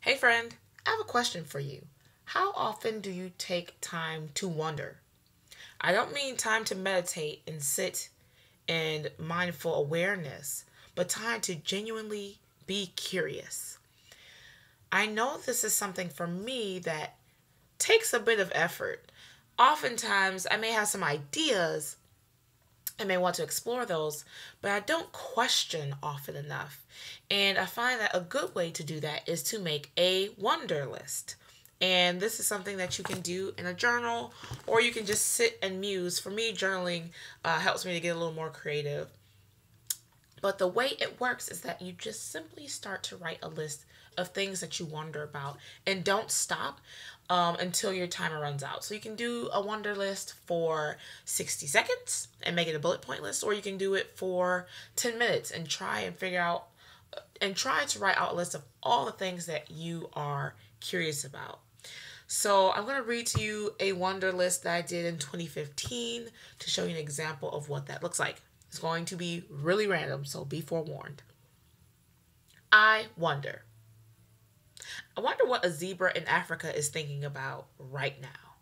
Hey friend, I have a question for you. How often do you take time to wonder? I don't mean time to meditate and sit in mindful awareness, but time to genuinely be curious. I know this is something for me that takes a bit of effort. Oftentimes, I may have some ideas, I may want to explore those, but I don't question often enough. And I find that a good way to do that is to make a wonder list. And this is something that you can do in a journal, or you can just sit and muse. For me, journaling helps me to get a little more creative. But the way it works is that you just simply start to write a list of things that you wonder about and don't stop until your timer runs out. So you can do a wonder list for 60 seconds and make it a bullet point list, or you can do it for 10 minutes and try to write out a list of all the things that you are curious about. So I'm going to read to you a wonder list that I did in 2015 to show you an example of what that looks like. It's going to be really random, so be forewarned. I wonder. I wonder what a zebra in Africa is thinking about right now.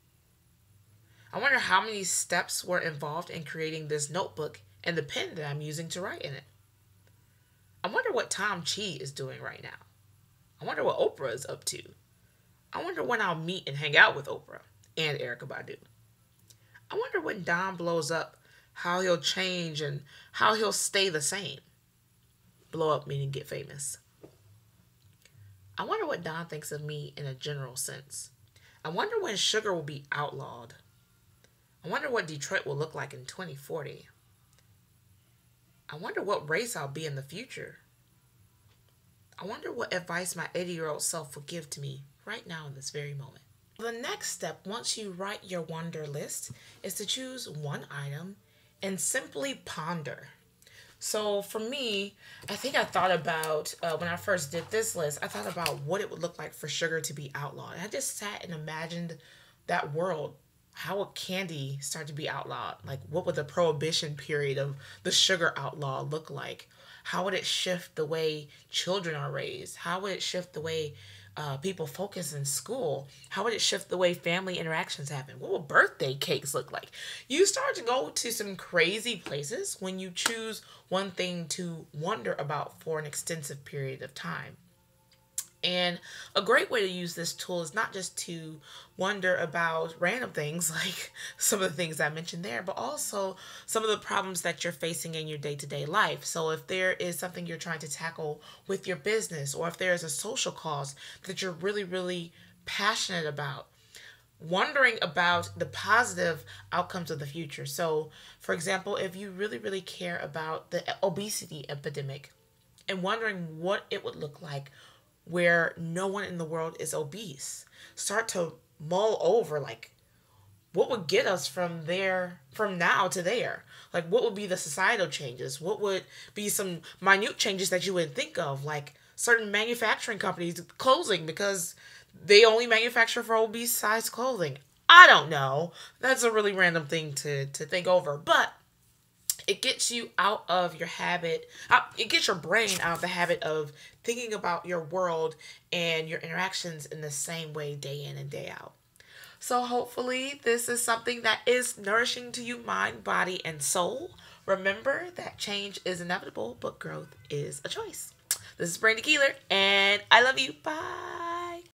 I wonder how many steps were involved in creating this notebook and the pen that I'm using to write in it. I wonder what Tom Chi is doing right now. I wonder what Oprah is up to. I wonder when I'll meet and hang out with Oprah and Erykah Badu. I wonder when Don blows up, how he'll change and how he'll stay the same. Blow up meaning get famous. I wonder what Don thinks of me in a general sense. I wonder when sugar will be outlawed. I wonder what Detroit will look like in 2040. I wonder what race I'll be in the future. I wonder what advice my 80-year-old self would give to me right now in this very moment. The next step, once you write your wonder list, is to choose one item and simply ponder. So for me, I think I thought about, when I first did this list, I thought about what it would look like for sugar to be outlawed. I just sat and imagined that world. How would candy start to be outlawed? Like, what would the prohibition period of the sugar outlaw look like? How would it shift the way children are raised? How would it shift the way people focus in school? How would it shift the way family interactions happen? What would birthday cakes look like? You start to go to some crazy places when you choose one thing to wonder about for an extensive period of time. And a great way to use this tool is not just to wonder about random things like some of the things I mentioned there, but also some of the problems that you're facing in your day-to-day life. So if there is something you're trying to tackle with your business, or if there is a social cause that you're really, really passionate about, wondering about the positive outcomes of the future. So, for example, if you really, really care about the obesity epidemic and wondering what it would look like where no one in the world is obese. Start to mull over, like, what would get us from now to there? Like, what would be the societal changes? What would be some minute changes that you would think of? Like certain manufacturing companies closing because they only manufacture for obese size clothing. I don't know. That's a really random thing to think over. But it gets you out of your habit. It gets your brain out of the habit of thinking about your world and your interactions in the same way day in and day out. So hopefully this is something that is nourishing to you, mind, body, and soul. Remember that change is inevitable, but growth is a choice. This is Brandi Keeler, and I love you. Bye.